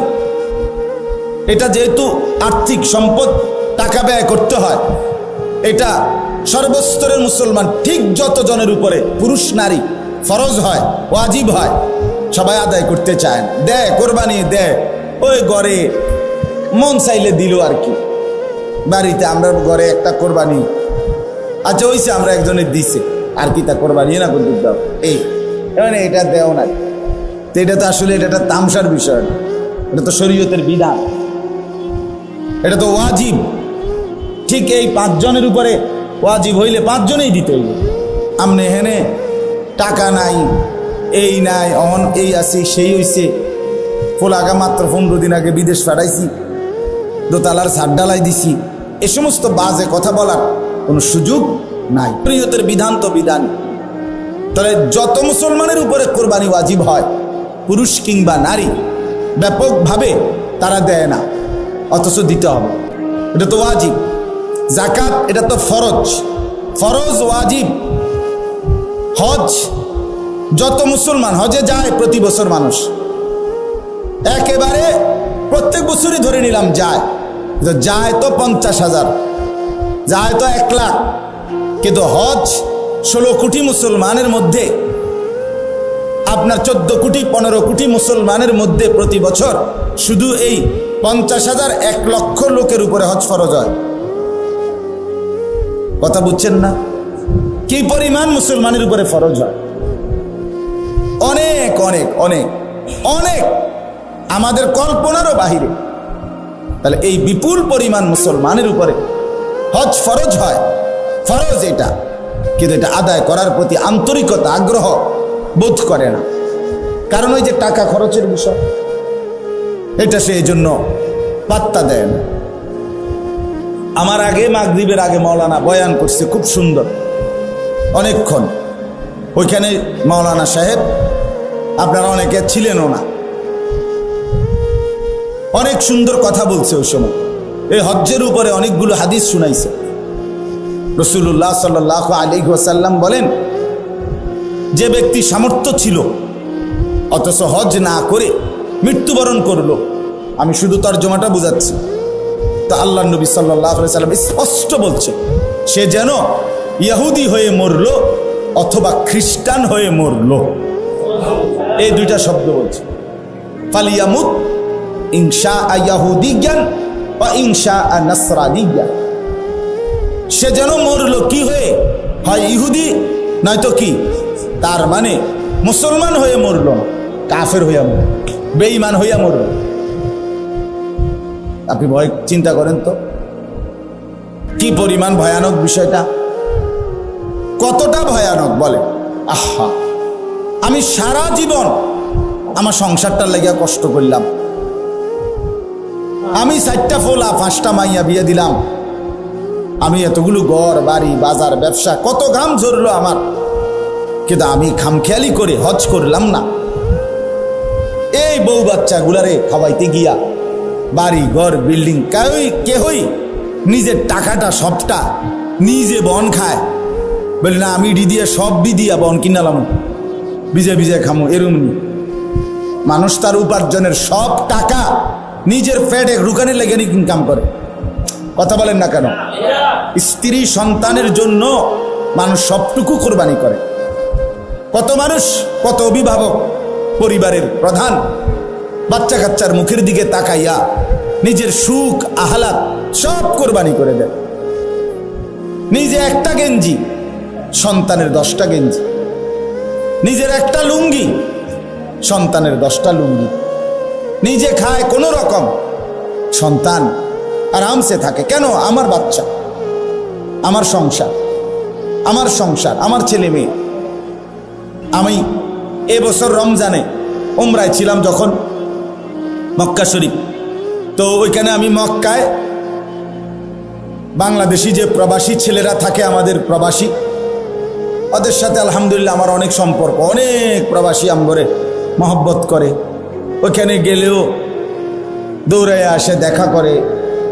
এটা যেহেতু আর্থিক সম্পদ, টাকা ব্যয় করতে হয়, এটা সর্বস্তরের মুসলমান ঠিক যতজনের উপরে পুরুষ নারী ফরজ হয়, ওয়াজিব হয়, সবাই আদায় করতে চায় না। দেয়, কোরবানি দেয়, ওই ঘরে মন চাইলে দিল আর কি। বাড়িতে আমরা ঘরে একটা কোরবানি আচ্ছা হইছে, আমরা একজনের দিছে আর কি, তা কোরবানি না করতে দাও, এই মানে এটা দেও না। তো এটা তো আসলে এটা একটা তামসার বিষয় না, এটা তো শরীয়তের বিধান, এটা তো ওয়াজিব। ঠিক এই 5 জনের উপরে ওয়াজিব হইলে 5 জনেই দিতে হইবে। আমনে হেনে টাকা নাই, এই নাই, অহন এই আছি, সেই হইছে, ফোলাগা মাত্র 15 দিন আগে বিদেশ পাঠাইছি, দোতলার ছাদ ডালাই দিছি, এ সমস্ত বাজে কথা বলার কোনো সুযোগ নাই। শরীয়তের বিধান তো বিধান। তাহলে যত মুসলমানের উপরে কোরবানি ওয়াজিব হয়, পুরুষ কিংবা নারী, ব্যাপকভাবে তারা দেয় না, অথচ দিতে হবে, এটা তো ওয়াজিব। যাকাত এটা তো ফরজ, ওয়াজিব। হজ, যত মুসলমান হজে যায় প্রতি বছর মানুষ, একেবারে প্রত্যেক বছরই ধরে নিলাম যায় তো 50,000, যায় তো 1 লাখ, কিন্তু হজ 16 কোটি মুসলমানের মধ্যে, আপনার 14 কোটি 15 কোটি মুসলমানের মধ্যে প্রতি বছর শুধু এই 50,000 1 লক্ষ লোকের উপরে হজ ফরজ হয়। কথা বুঝছেন না? কি পরিমাণ মুসলমানের উপরে ফরজ হয়? অনেক অনেক অনেক অনেক, আমাদের কল্পনারও বাহিরে। তাহলে এই বিপুল পরিমাণ মুসলমানের উপরে হজ ফরজ হয়, ফরজ এটা, কিন্তু এটা আদায় করার প্রতি আন্তরিকতা, আগ্রহ বোধ করে না। কারণ ওই যে টাকা খরচের বিষয়, এটা সে এই জন্য পাত্তা দেয় না। আমার আগে মাগরিবের আগে মাওলানা বয়ান করছে, খুব সুন্দর, অনেকক্ষণ। ওইখানে মাওলানা সাহেব, আপনারা অনেকে ছিলেনও না, অনেক সুন্দর কথা বলছে। ওই সময় এই হজ্জের উপরে অনেকগুলো হাদিস শুনাইছে। রাসূলুল্লাহ সাল্লাল্লাহু আলাইহি ওয়াসাল্লাম বলেন, যে ব্যক্তি সামর্থ্য ছিল অথচ হজ না করে মৃত্যুবরণ করলো, আমি শুধু তর্জমাটা বুঝাচ্ছি, তা আল্লাহ নবী সাল্লাল্লাহু আলাইহি ওয়াসাল্লাম স্পষ্ট বলছে, সে যেন ইহুদি হয়ে মরলো অথবা খ্রিস্টান হয়ে মরলো। এই 2টা শব্দ বলছে, ফালিয়ামুত ইনশা ইয়াহুদিয়ান বা ইনশা নাসরানিয়ান। সে যেন মরলো কি হয়ে, হয় ইহুদি নয়তো কি, তার মানে মুসলমান হয়ে মরল না, কাফের হইয়া মরল, বেঈমান হইয়া মরল। আপনি ভয় চিন্তা করেন তো কি পরিমাণ ভয়ানক বিষয়টা, কতটা ভয়ানক বলে। আহা, আমি সারা জীবন আমার সংসারটার লাগিয়া কষ্ট করলাম, আমি 4টা ফোলা 5টা মাইয়া বিয়ে দিলাম, আমি এতগুলো ঘর বাড়ি বাজার ব্যবসা কত ঘাম ঝরলো আমার, কিন্তু আমি খামখেয়ালি করে হজ করলাম না। এই বউ বাচ্চাগুলারে খাওয়াইতে গিয়া বাড়ি ঘর বিল্ডিং কেহই নিজের টাকাটা সবটা নিজে বন খায়, বলি না আমি দিয়ে সব দিয়া বন কিনালাম বিজে বিজে খামো, এরম নি। মানুষ তার উপার্জনের সব টাকা নিজের পেটে রুকানের লেগে ইনকাম করে। কথা বলেন না কেন? স্ত্রী সন্তানের জন্য মানুষ সবটুকু কোরবানি করে। কত মানুষ, কত অভিভাবক, পরিবারের প্রধান বাচ্চা কাচ্চার মুখের দিকে তাকাইয়া নিজের সুখ আহ্লাদ সব কোরবানি করে দেয়। নিজে একটা গেঞ্জি, সন্তানের 10টা গেঞ্জি, নিজের একটা লুঙ্গি, সন্তানের 10টা লুঙ্গি, নিজে খায় কোনো রকম, সন্তান আরামসে থাকে। কেন? আমার বাচ্চা, আমার সংসার, আমার ছেলে মেয়ে। আমি এবছর রমজানে উমরায় ছিলাম যখন মক্কা শরীফ, তো ওইখানে আমি মক্কায় বাংলাদেশি যে প্রবাসী ছেলেরা থাকে, আমাদের প্রবাসী, ওদের সাথে আলহামদুলিল্লাহ আমার অনেক সম্পর্ক। অনেক প্রবাসী আমগরে মহব্বত করে, ওইখানে গেলেও দৌড়ায় আসে, দেখা করে।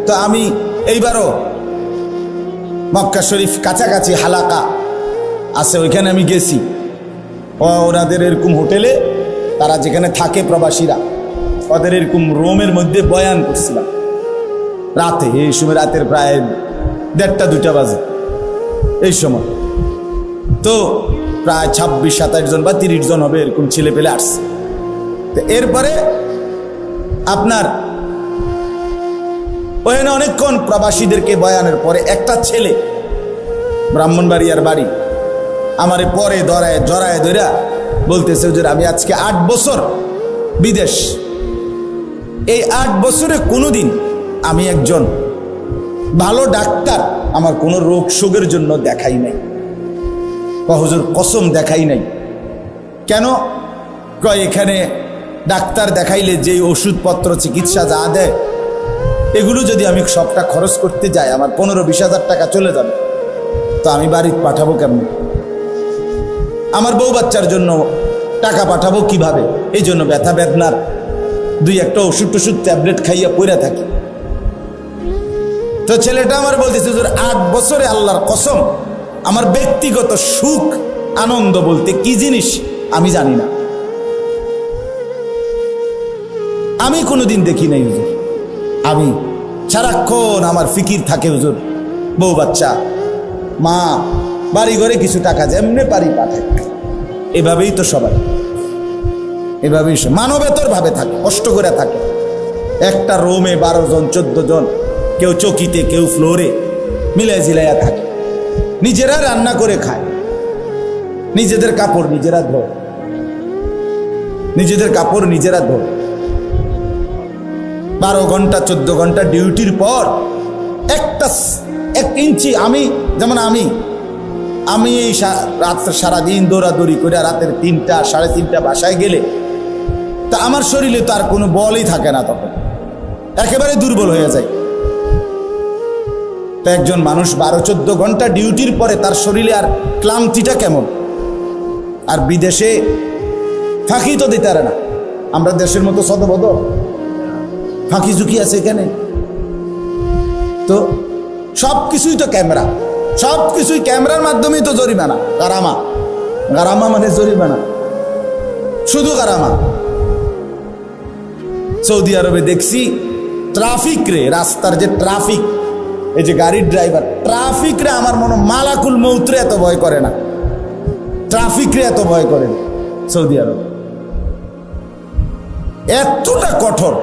তো আমি এইবারও মক্কা শরীফ কাছাকাছি হালাকা আছে, ওইখানে আমি গেছি। ওনাদের এরকম হোটেলে, তারা যেখানে থাকে প্রবাসীরা, ওদের এরকম রুমের মধ্যে বয়ান করছিলাম রাতে। এই সময় রাতের প্রায় 1:30-2টা বাজে এই সময়। তো প্রায় 26-27 জন বা 30 জন হবে এরকম ছেলে পেলে আসছে। তো এরপরে আপনার ওখানে অনেকক্ষণ প্রবাসীদেরকে বয়ানের পরে একটা ছেলে, ব্রাহ্মণবাড়িয়ার বাড়ি, আমারে পরে জড়ায় ধরা বলতেছে যে আমি আজকে 8 বছর বিদেশ, এই 8 বছরে কোনোদিন আমি একজন ভালো ডাক্তার আমার কোনো রোগ শোকের জন্য দেখাই নাই। হুজুর কসম দেখাই নাই। কেন? কয় এখানে ডাক্তার দেখাইলে যে ওষুধপত্র চিকিৎসা যা দেয়, এগুলো যদি আমি সবটা খরচ করতে যাই আমার 15-20 হাজার টাকা চলে যাবে। তো আমি বাড়ি পাঠাবো কেমন? আমার বউ বাচ্চার জন্য টাকা পাঠাবো কিভাবে? এই জন্য ব্যথা বেদনার 2-1টা ওষুধ ট্যাবলেট খাইয়া পড়ে থাকি। তো ছেলেটা আমার বলতেছে, 8 বছরে আল্লাহর কসম আমার ব্যক্তিগত সুখ আনন্দ বলতে কি জিনিস আমি জানি না, আমি কোনোদিন দেখি নাই হুজুর। আমি সারাক্ষণ আমার ফিকির থাকে হুজুর, বউ বাচ্চা, মা, বাড়ি ঘরে কিছু টাকা যেমনে পারি পাঠাই। এভাবেই তো সবাই, এভাবেই মানবেতর ভাবে থাকে, কষ্ট করে থাকে। একটা রুমে 12 জন 14 জন, কেউ চকিতে কেউ ফ্লোরে মিলাই জিলাইয়া থাকে। নিজেরা রান্না করে খায়, নিজেদের কাপড় নিজেরা ধোয়, নিজেদের কাপড় নিজেরা ধোয়। 12 ঘন্টা 14 ঘন্টা ডিউটির পর 1 ইঞ্চি, আমি যেমন আমি এই রাত্রে সারাদিন দৌড়াদৌড়ি করে রাতের 3টা 3:30 বাসায় গেলে তা আমার শরীরে তো আর কোনো বলই থাকে না, তখন একেবারে দুর্বল হয়ে যায়। তো একজন মানুষ 12-14 ঘন্টা ডিউটির পরে তার শরীরে আর ক্লান্তিটা কেমন? আর বিদেশে ফাঁকি তো দিতে পারে না, আমরা দেশের মতো সদবদ ফাঁকি ঝুঁকি আছে এখানে। তো সব কিছুই তো ক্যামেরা, সব কিছুই ক্যামেরার মাধ্যমেই তো জরিমানা, গারামা মানে জরিমানা, শুধু গারামা। সৌদি আরবে দেখছি ট্রাফিক রে, রাস্তার যে ট্রাফিক, এই যে গাড়ির ড্রাইভার, ট্রাফিক রে আমার মনে মালাকুল মৌতরে এত ভয় করে না, ট্রাফিক রে এত ভয় করে না সৌদি আরব। এতটা কঠোর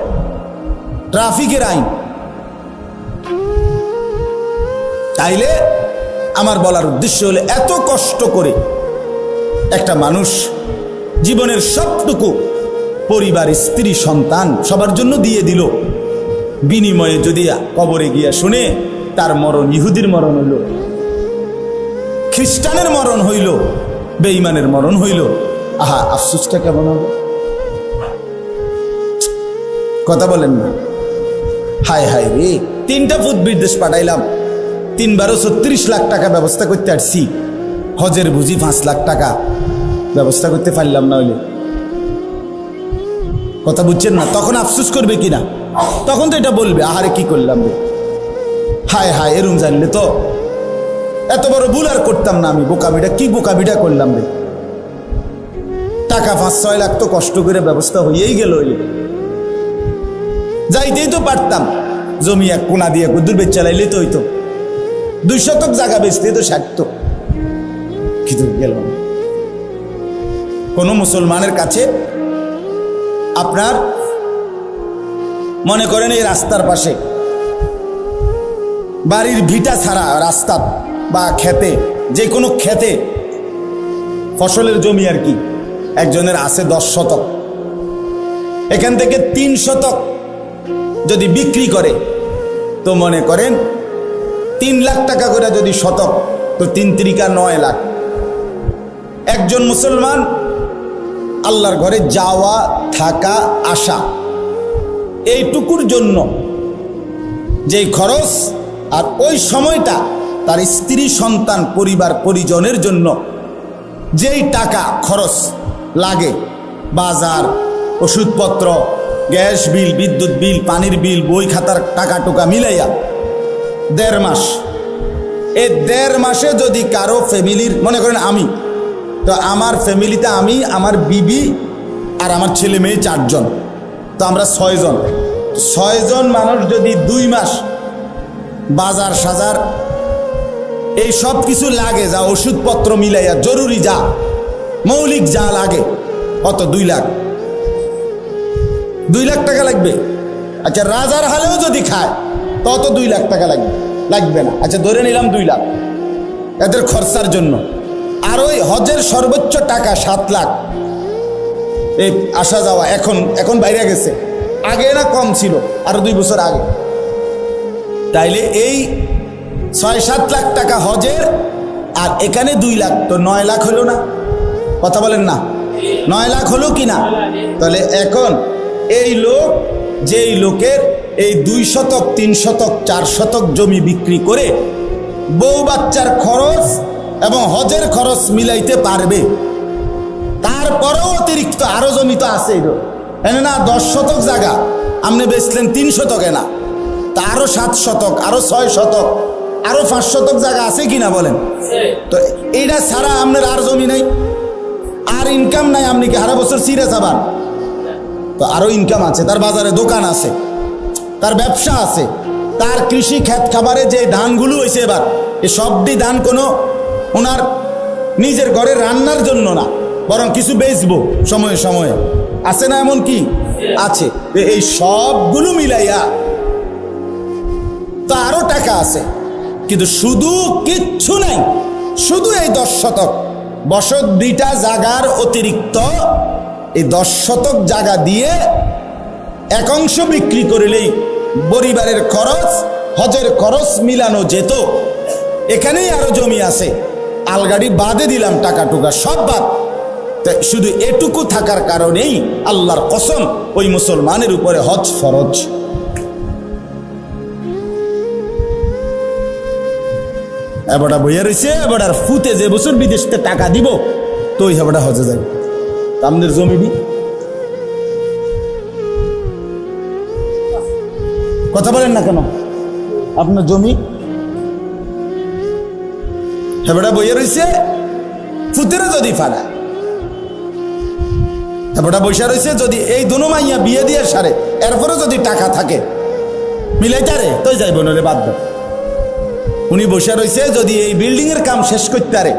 ট্রাফিকের আইন। তাইলে আমার বলার উদ্দেশ্য হলো, এত কষ্ট করে একটা মানুষ জীবনের সবটুকু পরিবার, স্ত্রী, সন্তান সবার জন্য দিয়ে দিল, বিনিময়ে যদি কবরে গিয়া শুনে তার মরণ ইহুদির মরণ হইল, খ্রিস্টানের মরণ হইল, বেঈমানের মরণ হইল, আহা আফসোসটা কেমন হবে? কথা বলেন না? হায় হায় রে, 3টা ফুট বিদেশ পাঠাইলাম, 3-12 36 লাখ টাকা ব্যবস্থা করতে আসছি, হজের বুঝি 5 লাখ টাকা ব্যবস্থা করতে পারলাম না হইলে। কথা বুঝছেন না? তখন আফসোস করবে কিনা? তখন তো এটা বলবে, আহারে কি করলাম রে, হায় হায়, এরম জানলে তো এত বড় ভুল আর করতাম না আমি, বোকামিটা কি বোকামিটা করলাম রে। টাকা 5-6 লাখ তো কষ্ট করে ব্যবস্থা হয়েই গেল, যাইতেই তো পারতাম, জমি এক কোনা দিয়ে কুদ্দুর বেচ চালাইলে তো হইতো, 2 শতক জায়গা বেচতে তো সারত, কিন্তু গেল না। কোনো মুসলমানের কাছে আপনার মনে করেন এই রাস্তার পাশে বাড়ির ভিটা ছাড়া রাস্তা বা খেতে, যে কোনো খেতে ফসলের জমি আর কি, একজনের আছে 10 শতক, এখান থেকে 3 শতক যদি বিক্রি করে তো মনে করেন 3 লাখ টাকা করে যদি শতক, তো 3 × 9 লাখ। একজন মুসলমান আল্লাহর ঘরে যাওয়া থাকা আসা এইটুকুর জন্য যেই খরচ, আর ওই সময়টা তার স্ত্রী সন্তান পরিবার পরিজনের জন্য যেই টাকা খরচ লাগে, বাজার, ওষুধপত্র, গ্যাস বিল, বিদ্যুৎ বিল, পানির বিল, বই খাতার টাকা টুকা মিলাইয়া 1.5 মাস, এই 1.5 মাসে যদি কারো ফ্যামিলির, মনে করেন আমি তো, আমার ফ্যামিলিতে আমি, আমার বিবি আর আমার ছেলে মেয়ে 4 জন, তো আমরা 6 জন। 6 জন মানুষ যদি 2 মাস বাজার সাজার এই সব কিছু লাগে, যা ওষুধপত্র মিলাইয়া জরুরি যা মৌলিক যা লাগে, কত? 2 লাখ। 2 লাখ টাকা লাগবে। আচ্ছা, রাজার হালেও যদি খায় তত 2 লাখ টাকা লাগবে না। আচ্ছা, ধরে নিলাম 2 লাখ এদের খরচার জন্য। আর ওই হজের সর্বোচ্চ টাকা 7 লাখ, এই আসা যাওয়া, এখন বাইরে গেছে, আগে না কম ছিল, আরো 2 বছর আগে। তাইলে এই 6-7 লাখ টাকা হজের, আর এখানে 2 লাখ, তো 9 লাখ হলো না? কথা বলেন না, 9 লাখ হলো কি না? তাহলে এখন এই লোক, যেই লোকের এই 2 শতক 3 শতক 4 শতক জমি বিক্রি করে বউ বাচ্চার খরচ এবং হজের খরচ মিলাইতে পারবে, তারপরেও অতিরিক্ত আরো জমি তো আছে এনে না, 10 শতক জায়গা আপনি বেচলেন 3 শতকে না, তা আরো 7 শতক, আরো 6 শতক, আরো 5 শতক জায়গা আছে কিনা বলেন? তো এইটা ছাড়া আপনার আর জমি নাই, আর ইনকাম নাই, আপনি কি সারা বছর সিরে যাবার? তো আরো ইনকাম আছে, তার বাজারে দোকান আছে, তার ব্যবসা আছে, তার কৃষি ক্ষেত খাবারে যে ধানগুলো হয়েছে এবার, এই সবটি ধান কোনো ওনার নিজের ঘরে রান্নার জন্য না, বরং কিছু বেচবো সময়ে সময়ে, আছে না? এমন কি আছে? এই সবগুলো মিলাইয়া তো আরো টাকা আছে, কিন্তু শুধু কিচ্ছু নাই, শুধু এই 10 শতক বসত 2টা জায়গার অতিরিক্ত এই 10 শতক জায়গা দিয়ে এক অংশ বিক্রি করিলেই পরিবারের খরচ, হজের খরচ মিলানো যেত। এখানেই আরো জমি আছে, আলগাড়ি বাদে দিলাম, টাকা টুকা সব বাদ। শুধু এটুকু থাকার কারণেই আল্লাহর কসম ওই মুসলমানের উপরে হজ ফরজ। এবারটা বইয়া রয়েছে, এবার আর ফুতে যে বছর বিদেশতে টাকা দিব তো ওই হেবাটা হজে যাবে। আমাদের জমি দি কথা বলেন না কেন? আপনার জমি হেবাটা বইয়া রয়েছে, ফুতেরা যদি ফাড়া হেবাটা বৈশা রয়েছে, যদি এই দোনো মাইয়া বিয়ে দিয়ে সারে, এরপরে যদি টাকা থাকে মিলাইতারে তো যাইব, নলে বাদ দাও। উনি বসে রয়েছে, যদি এই বিল্ডিং এর কাম শেষ করতে পারে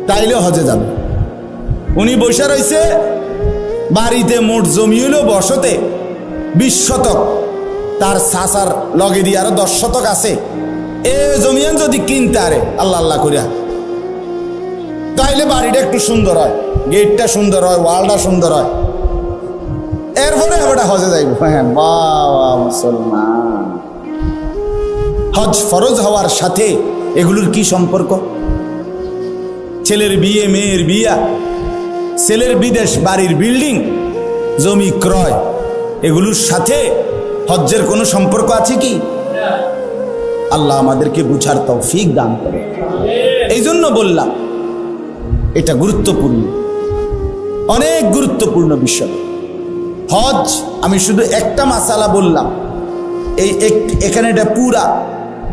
তাইলে হজে যাবে। উনি বসে রয়েছে, বাড়িতে মোট জমি হলো বসতে 20 শতক, তার সাসার লগে দিয়ে আরো 10 শতক আছে, এ জমিয়ান যদি কিনতে পারে আল্লাহ আল্লাহ করিয়া, তাইলে বাড়িটা একটু সুন্দর হয়, গেটটা সুন্দর হয়, ওয়ালটা সুন্দর হয়, এরপরে আমরা হজে যাইব। হ্যাঁ, বাবা মুসলমান, হজ ফরজ হওয়ার সাথে এগুলোর কি সম্পর্ক? ছেলের বিয়ে, মেয়ের বিয়া, ছেলের বিদেশ, বাড়ির বিল্ডিং, জমি ক্রয়, এগুলোর সাথে হজ্জের কোনো সম্পর্ক আছে কি? আল্লাহ আমাদেরকে বুঝার তৌফিক দান করে। এই জন্য বললাম এটা গুরুত্বপূর্ণ, অনেক গুরুত্বপূর্ণ বিষয় হজ। আমি শুধু একটা মাসালা বললাম, এখানে এটা পুরা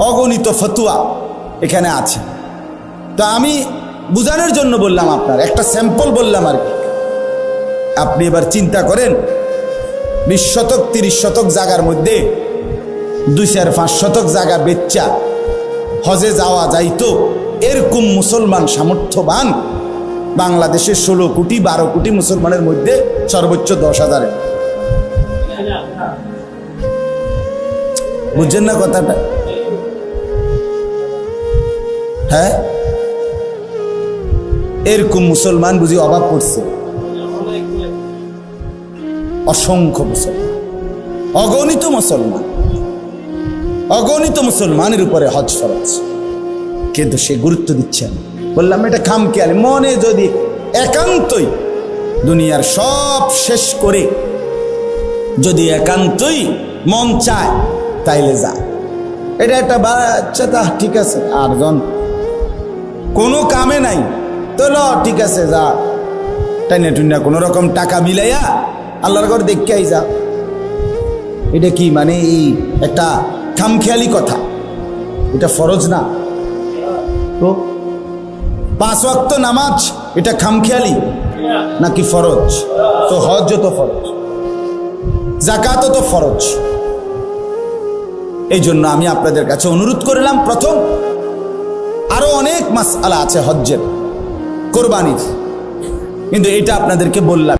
অগণিত ফতুয়া এখানে আছে। তো আমি বুঝানোর জন্য বললাম, আপনার একটা স্যাম্পল বললাম আর কি। আপনি এবার চিন্তা করেন, 20 শতক 30 শতক জায়গার মধ্যে 2-4-5 শতক জায়গা বেচ্চা হজে যাওয়া যাইতো, এরকম মুসলমান সামর্থ্যবান বাংলাদেশের 16 কোটি 12 কোটি মুসলমানের মধ্যে সর্বোচ্চ 10,000। বুঝছেন না কথাটা? হ্যাঁ, এরকম মুসলমান বুঝি অভাব পড়ছে? অসংখ্য মুসলমান, অগণিত মুসলমান, অগণিত মুসলমানের উপরে হজ ফরজ, কিন্তু সে গুরুত্ব দিচ্ছে না। বললাম এটা খামখেয়ালি। মনে যদি একান্তই দুনিয়ার সব শেষ করে যদি একান্তই মন চায় তাইলে যা, এটা একটা বাচ্চা, তা ঠিক আছে। আর জন কোনো কামে নাই তো ঠিক আছে যা, টাইনা টুইনা কোনো রকম টাকা মিলাইয়া আল্লাহর ঘর দেখে আই যা। এটা কি মানে এই একটা খামখেয়ালি কথা? এটা ফরজ না তো? 5 ওয়াক্ত নামাজ এটা খামখেয়ালি নাকি ফরজ? তো হজ তো ফরজ, যাকাত তো ফরজ। এই জন্য আমি আপনাদের কাছে অনুরোধ করলাম, প্রথম আরো অনেক মাসআলা আছে হজ্জের, কোরবানির, কিন্তু এটা আপনাদেরকে বললাম।